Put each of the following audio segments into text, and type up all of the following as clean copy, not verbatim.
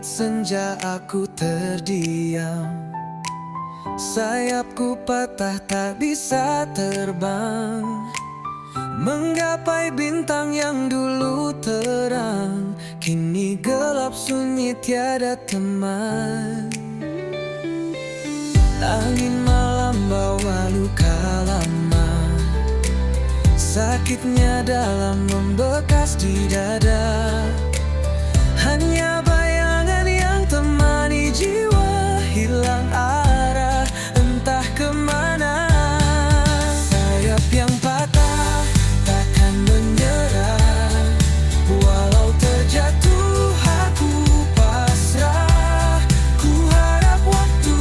langit senja aku terdiam. Sayapku patah tak bisa terbang, menggapai bintang yang dulu terang. Kini gelap sunyi tiada teman. Angin malam bawa luka lama, sakitnya dalam membekas di dada. Hanya bayangan yang temani jiwa, hilang arah entah kemana. Sayap yang patah takkan menyerah, walau terjatuh aku pasrah. Ku harap waktu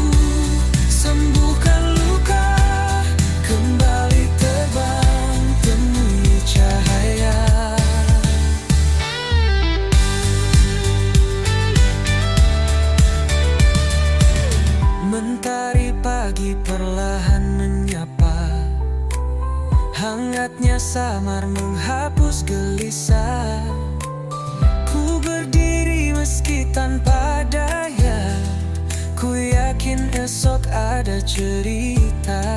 sembuhkan luka, kembali terbang temui cahaya. Mentari pagi perlahan menyapa, hangatnya samar menghapus gelisah. Ku berdiri meski tanpa daya, ku yakin esok ada cerita.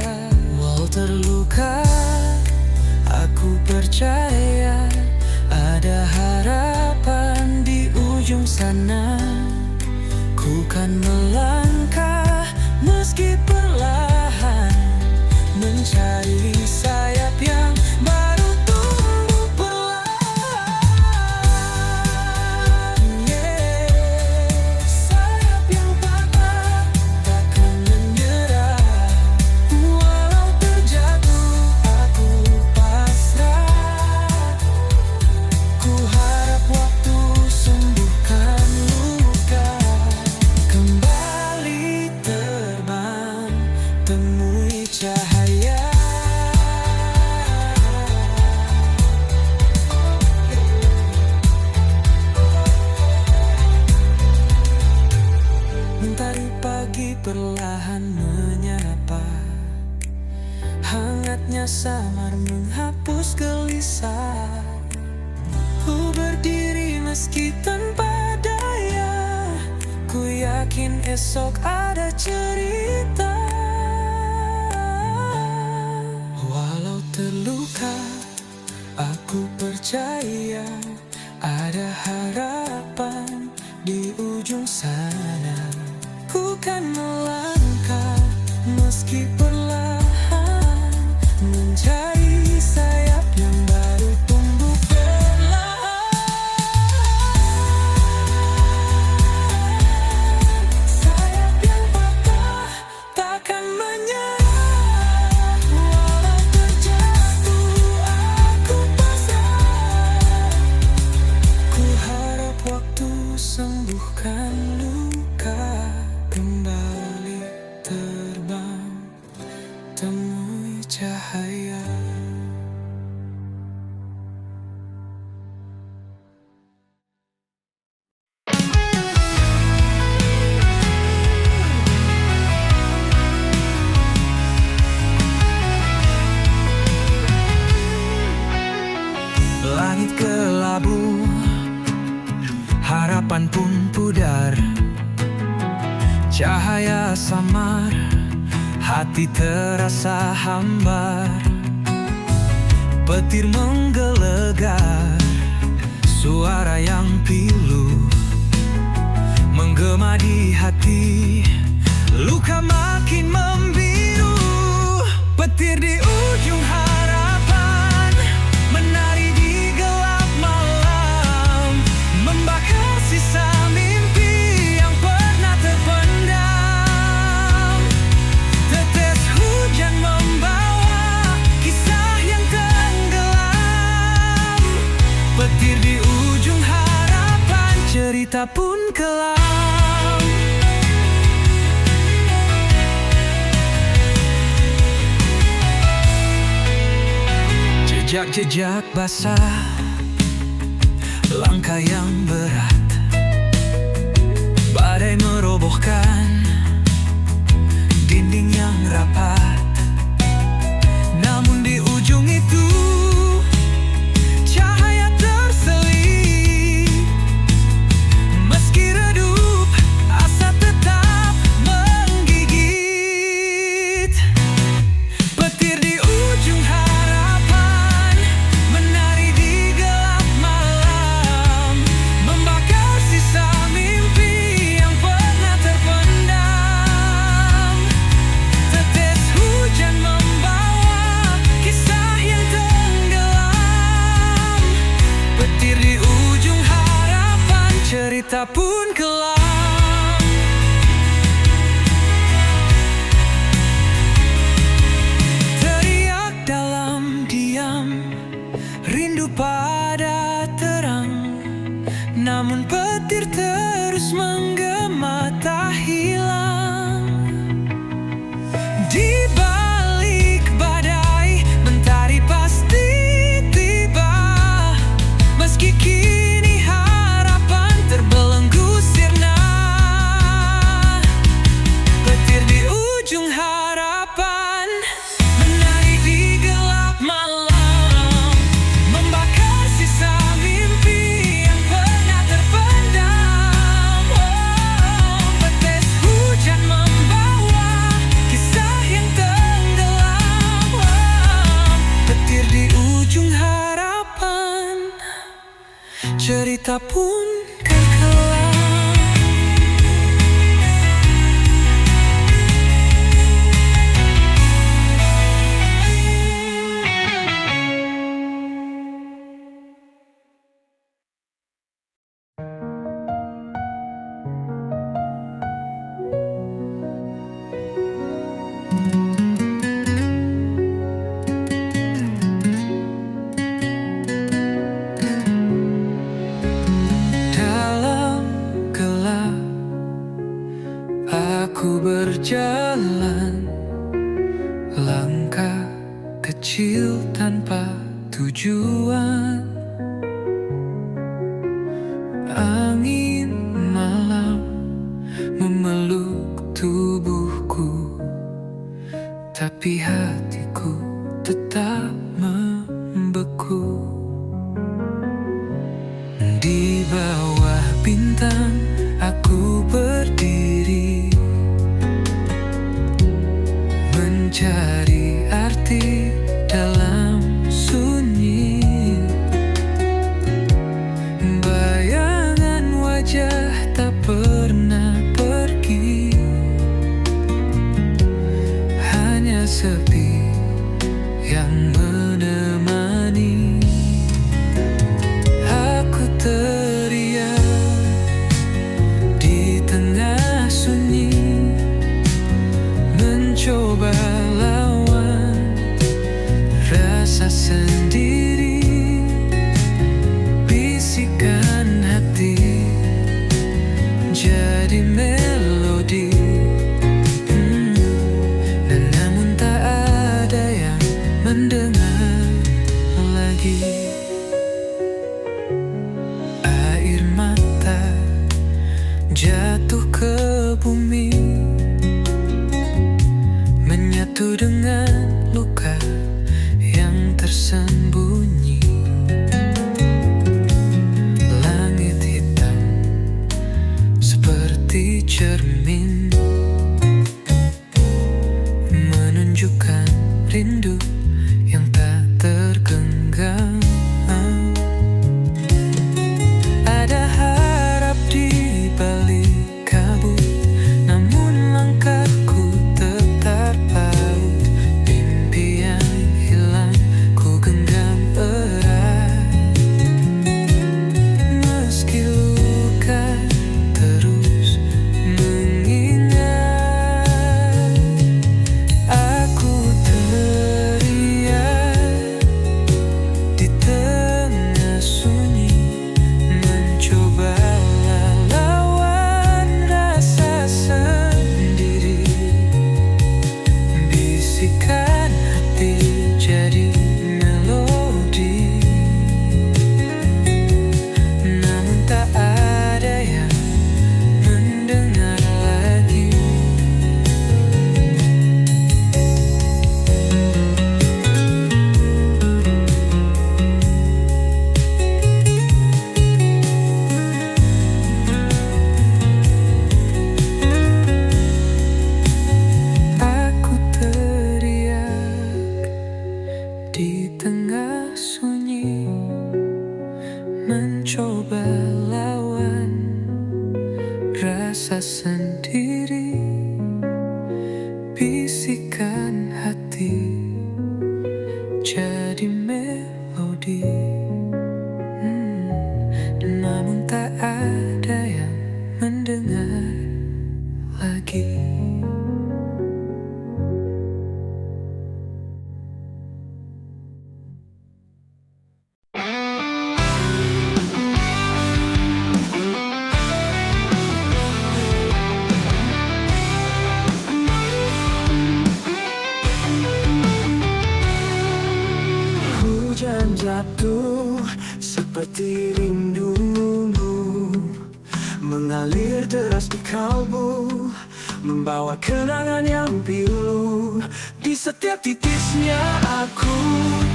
Walau terluka, aku percaya ada harapan di ujung sana. Ku kan melangkah meski perlahan, mencari sayap yang baru tumbuh perlahan. Sayap yang patah takkan menyerah, walau terjatuh aku pasrah. Ku harap waktu sembuhkan luka, kembali terbang temui cahaya. Mentari pagi perlahan menyapa, hangatnya samar menghapus gelisah. Ku berdiri meski tanpa daya, ku yakin esok ada cerita. Walau terluka, aku percaya ada harapan di ujung sana. Ku kan melangkah meski perlahan, mencari sayap yang baru tumbuh perlahan. Sayap yang patah takkan menyerah, walau terjatuh aku pasrah. Ku harap waktu sembuhkan luka, kembali terbang temui cahaya. Langit kelabu, harapan pun pudar. Cahaya samar, hati terasa hambar. Petir menggelegar, suara yang pilu menggema di hati. Luka makin membiru, petir di ujung harapan menari di gelap malam, membakar sisa mimpi yang pernah terpendam. Tetes hujan membawa kisah yang tenggelam, petir di ujung harapan, cerita pun kelam. Jejak-jejak basah, langkah yang berat, badai merobohkan dinding yang rapat. Namun di ujung itu cahaya terselip, meski redup Di balik badai, mentari pasti tiba. Meski kini harapan terbelenggu sirna, petir di ujung harapan menari di gelap malam, membakar sisa mimpi yang pernah terpendam. Petir hujan membawa kisah yang tenggelam. Petir di ujung harapan, cerita pun terkelam. Dalam gelap aku berjalan, langkah kecil tanpa tujuan. Angin malam memeluk tubuhku, tapi hatiku tetap membeku. Di bawah bintang aku berdiri, mencari arti dalam sunyi. Bayangan wajah tak pernah pergi, hanya sepi yang menemani. Aku teriak di tengah sunyi, mencoba lawan rasa sendiri. Bisikan hati jadi melodi, dan namun tak ada yang mendengar lagi. Air mata jatuh ke bumi, menyatu dengan luka yang tersembunyi. Langit hitam seperti cermin, menunjukkan rindu yang tak tergenggam. Ada harap di balik kabut, namun langkahku tetap paut. Mimpi yang hilang ku genggam erat, meski luka terus mengingat. Aku teriak di tengah sunyi, mencoba lawan rasa sendiri. Bisikan hati jadi melodi, namun tak ada yang mendengar lagi. Aku teriak di tengah sunyi, mencoba lawan rasa sendiri. Bisikan hati jadi melodi, namun tak ada yang mendengar lagi. waktu seperti rindumu mengalir deras di kalbu, membawa kenangan yang pilu. Di setiap titisnya aku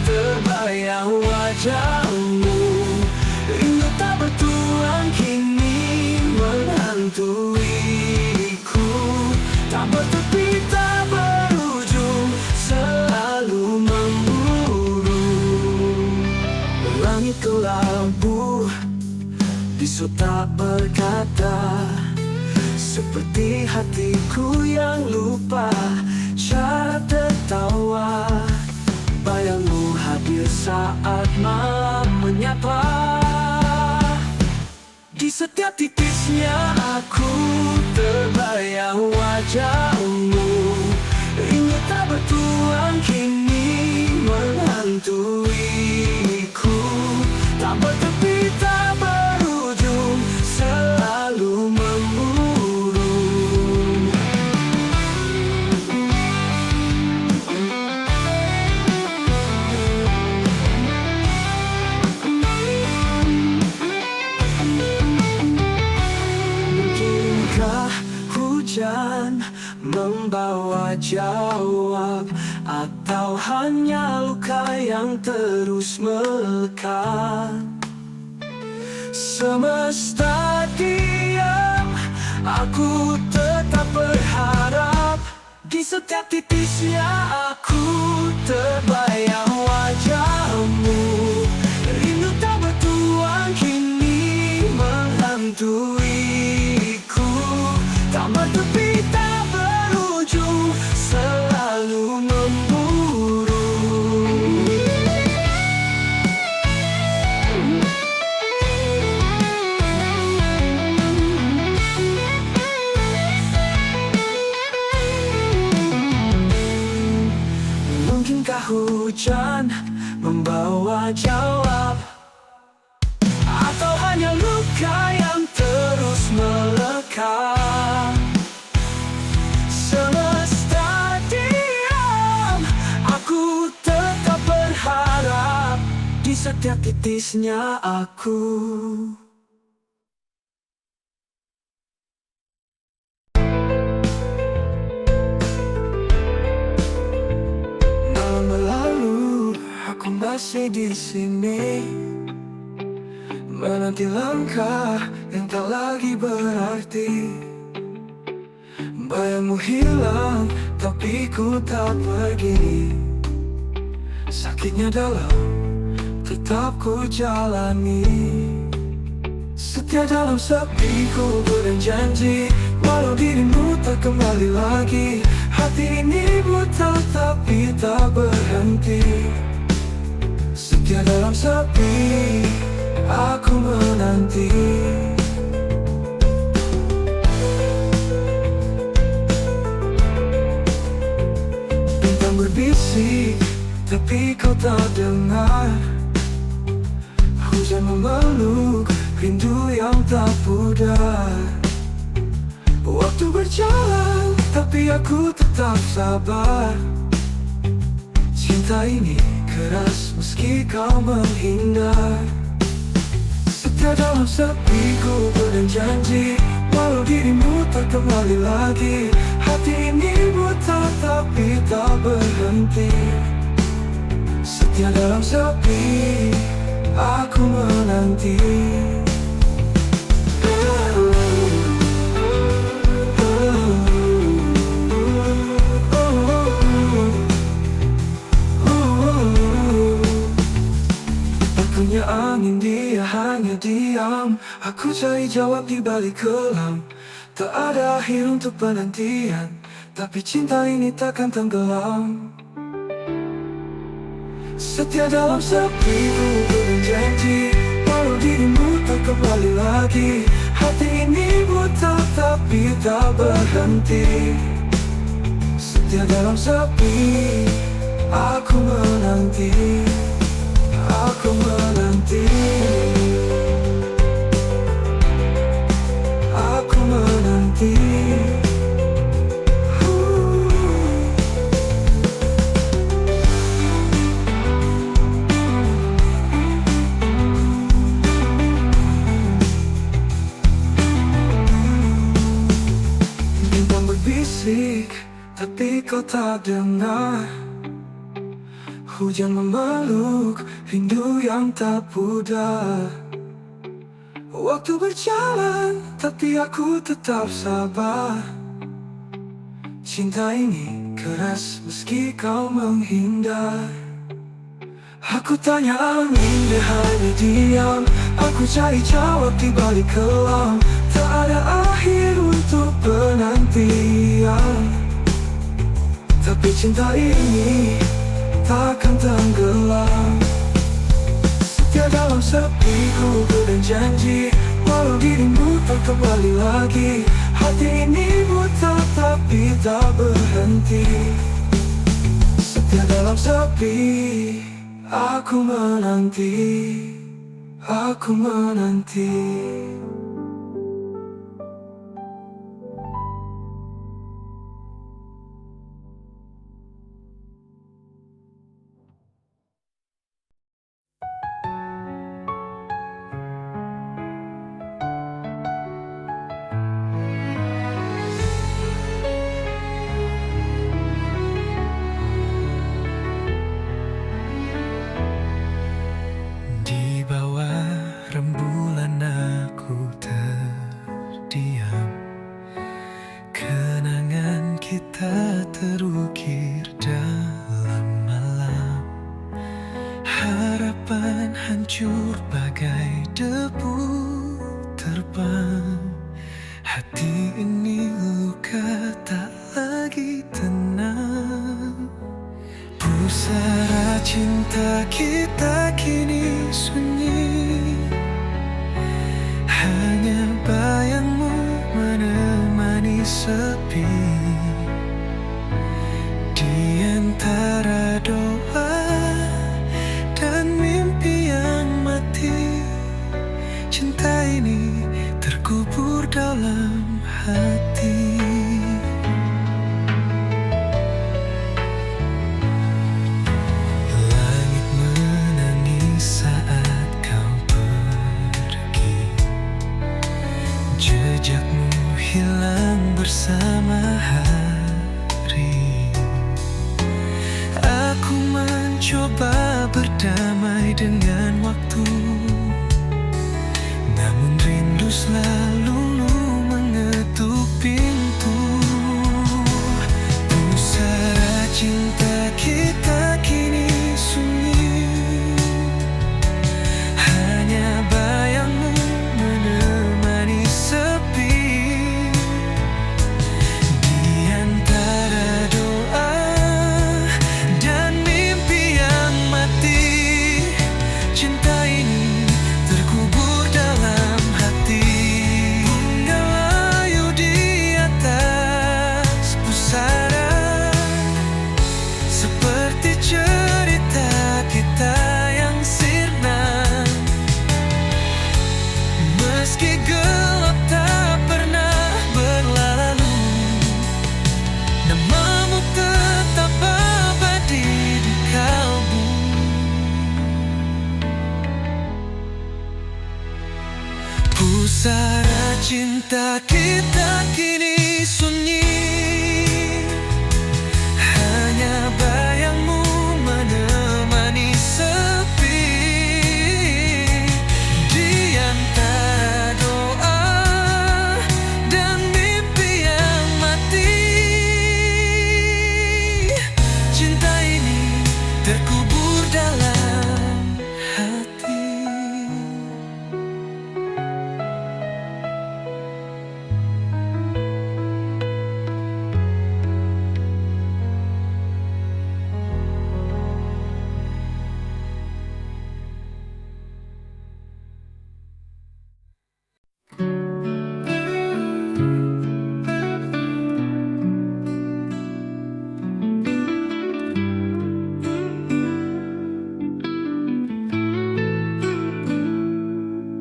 terbayang wajahmu. Rindu tak bertuan kini menghantuiku, tak bertepi tak berujung, selalu memburu. Langit kelabu, bisu tak berkata, seperti hatiku yang lupa cara tertawa. Bayangmu hadir saat malam menyapa. Di setiap titisnya aku terbayang wajahmu. Rindu tak bertuan kini menghantuiku, tak bertepi tak berujung, selalu memburu. Mungkinkah hujan membawa jawab, atau hanya luka yang terus melekat? Semesta diam, aku tetap berharap. Di setiap titisnya aku terbayang wajahmu. Rindu tak bertuan kini menghantuiku, tak bertepi tak berujung, selalu memburu. Mungkinkah hujan membawa jawab, atau hanya luka yang terus melekat? Semesta diam, aku tetap berharap. Di setiap titisnya aku. Malam berlalu, aku masih di sini, menanti langkah yang tak lagi berarti. Bayangmu hilang, tapi ku tak pergi. Sakitnya dalam, tetap ku jalani. Setia dalam sepi ku berjanji, walau dirimu tak kembali lagi. Hati ini buta tapi tak berhenti. Setia dalam sepi, aku menanti. Bintang berbisik, tapi kau tak dengar. Hujan memeluk, rindu yang tak pudar. Waktu berjalan, tapi aku tetap sabar. Cinta ini keras meski kau menghindar. Setia dalam sepi ku berjanji, walau dirimu tak kembali lagi. Hati ini buta tapi tak berhenti. Setia dalam sepi, aku menanti. Tak punya angin, dia hanya diam. Aku cari jawab di balik kelam. Tak ada akhir untuk penantian, tapi cinta ini takkan tenggelam. Setia dalam sepi ku berjanji, walau dirimu tak kembali lagi. Hati ini buta tapi tak berhenti. Setia dalam sepi, aku menanti. Aku menanti. Aku menanti. tapi kau tak dengar. Hujan memeluk, rindu yang tak pudar. Waktu berjalan, tapi aku tetap sabar. Cinta ini keras meski kau menghindar. Aku tanya angin, dia hanya diam. Aku cari jawab di balik kelam. Tak ada akhir untuk penantian. Tapi cinta ini takkan tenggelam. Setia dalam sepi, ku berjanji, walau dirimu tak kembali lagi. Hati ini buta tapi tak berhenti. Setia dalam sepi, aku menanti, aku menanti. Di bawah rembulan aku terdiam. Kenangan kita terukir dalam malam. Harapan hancur bagai debu terbang. Hati ini luka tak lagi tenang. Pusara cinta kita kini sunyi. Hanya bayangmu menemani sepi. Di antara doa dan mimpi yang mati, cinta ini terkubur dalam hati. Jejakmu hilang bersama hari. Aku mencoba berdamai dengan waktu, namun rindu selalu mengetuk pintu. Pusara cinta kita kini sunyi. Hanya bayangmu menemani sepi. Di antara doa dan mimpi yang mati, cinta ini terkubur dalam hati. Bunga layu di atas pusara, seperti cerita kita yang sirna. Meski gelap tak pernah berlalu, namamu tetap abadi di kalbu. Pusara cinta kita kini sunyi. Hanya bayangmu menemani sepi. Di antara doa dan mimpi yang mati, cinta ini terkubur dalam hati.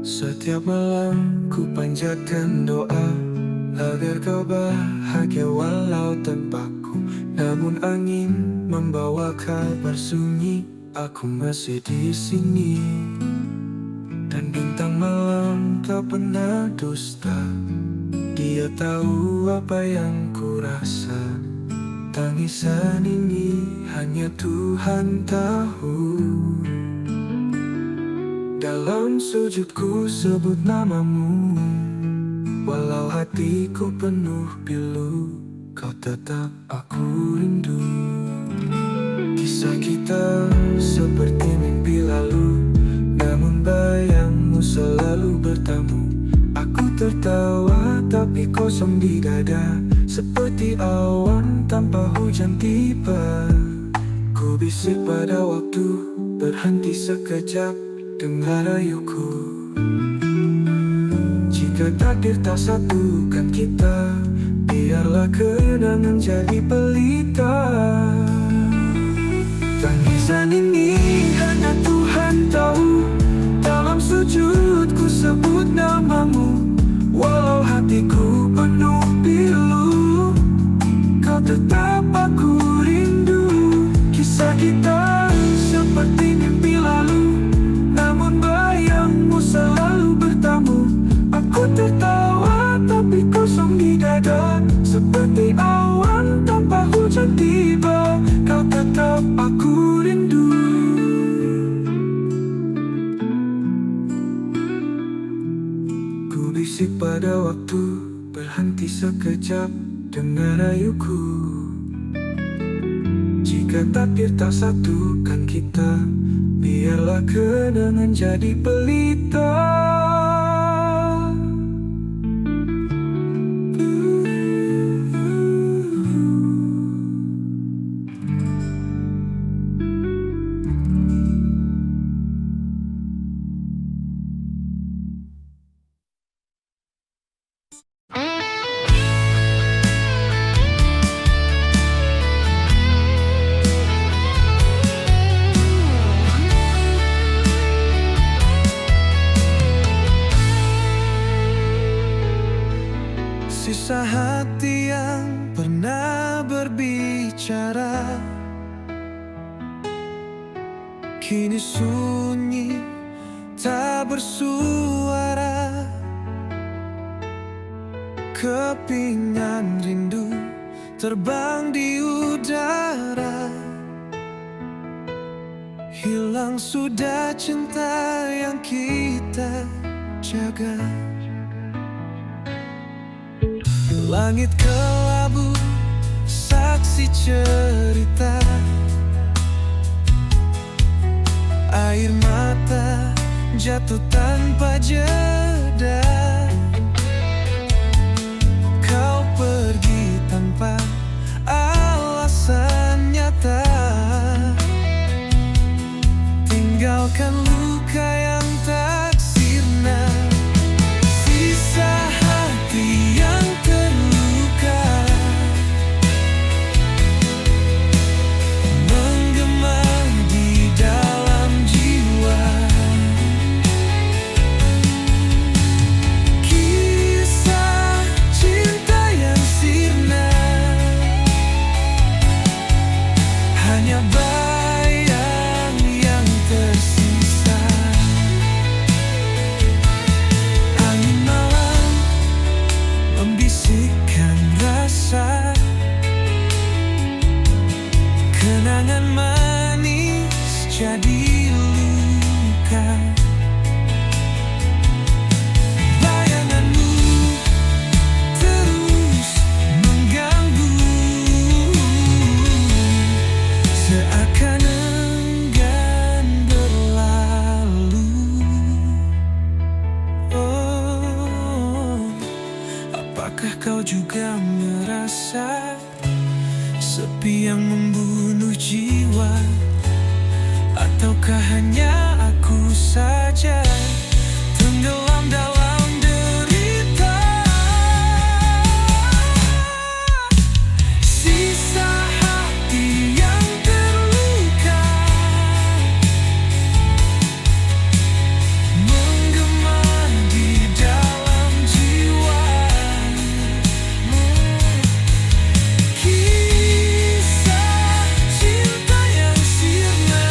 Setiap malam ku panjatkan doa agar kau bahagia walau tanpaku. Namun angin membawa kabar sunyi, aku masih di sini. Dan bintang malam tak pernah dusta, dia tahu apa yang ku rasa. Tangisan ini hanya Tuhan tahu. Dalam sujudku sebut namamu, walau hatiku penuh pilu, kau tetap aku rindu. Kisah kita seperti mimpi lalu, namun bayangmu selalu bertamu. Aku tertawa tapi kosong di dada, seperti awan tanpa hujan tiba. Ku bisik pada waktu, berhenti sekejap, dengar rayuku. Jika takdir tak satukan kita, biarlah kenangan jadi pelita. Tangisan ini hanya Tuhan tahu. Dalam sujudku sebut namamu, walau hatiku penuh pilu, kau tetap aku rindu. Kisah kita seperti mimpi lalu, namun bayangmu selalu bertamu. Aku tertawa tapi kosong di dada, seperti awan tanpa hujan tiba. Kau tetap aku rindu. Ku bisik pada waktu, berhenti sekejap, dengar rayuku. Jika takdir tak satukan kita, biarlah kenangan jadi pelita. Sisa hati yang pernah berbicara kini sunyi, tak bersuara. Kepingan rindu terbang di udara. Hilang sudah cinta yang kita jaga. Langit kelabu, saksi cerita. Air mata jatuh tanpa jeda. Kau pergi tanpa alasan nyata, tinggalkan luka yang tak sirna. Sisa hati yang terluka menggema di dalam jiwa. Kisah cinta yang sirna hanya bayang yang tersisa. Angin malam membisikkan rasa, kenangan manis jadi luka. Bayanganmu terus mengganggu, seakan enggan berlalu. Oh, apakah kau juga merasa sepi yang membunuh jiwa? Ataukah hanya aku saja tenggelam dalam derita? Sisa hati yang terluka menggema di dalam jiwa. Kisah cinta yang sirna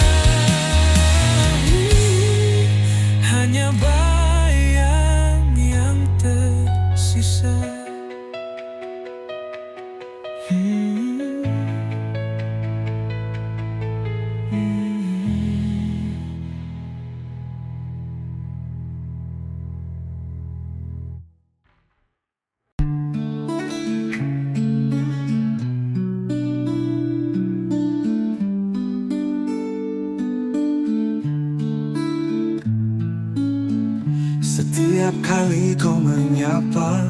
Setiap kali kau menyapa,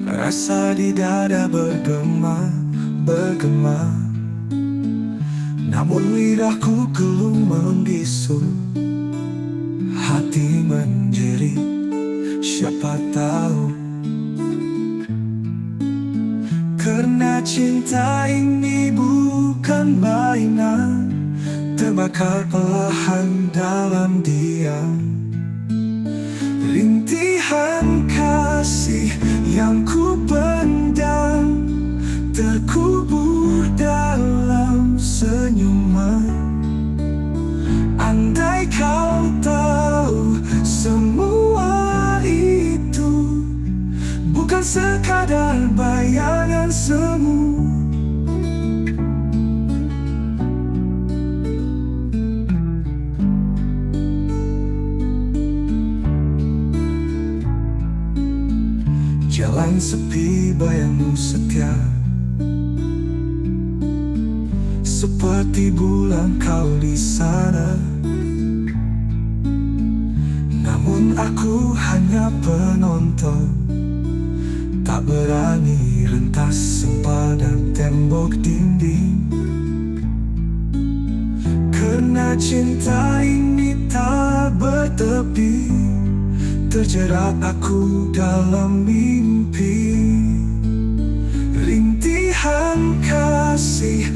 rasa di dada bergema. Namun lidahku belum membisu, hati menjerit, siapa tahu. Karena cinta ini bukan mainan, terbakar perlahan dalam diam. Rintihan kasih yang ku pendam terkubur dalam senyuman. Andai kau tahu semua itu bukan sekadar bayangan semu. Jalan sepi, bayangmu setia, seperti bulan kau di sana. Namun aku hanya penonton, tak berani rentas sempadan tembok dinding. Karena cinta ini tak bertepi, terjerat aku dalam mimpi. Rintihan kasih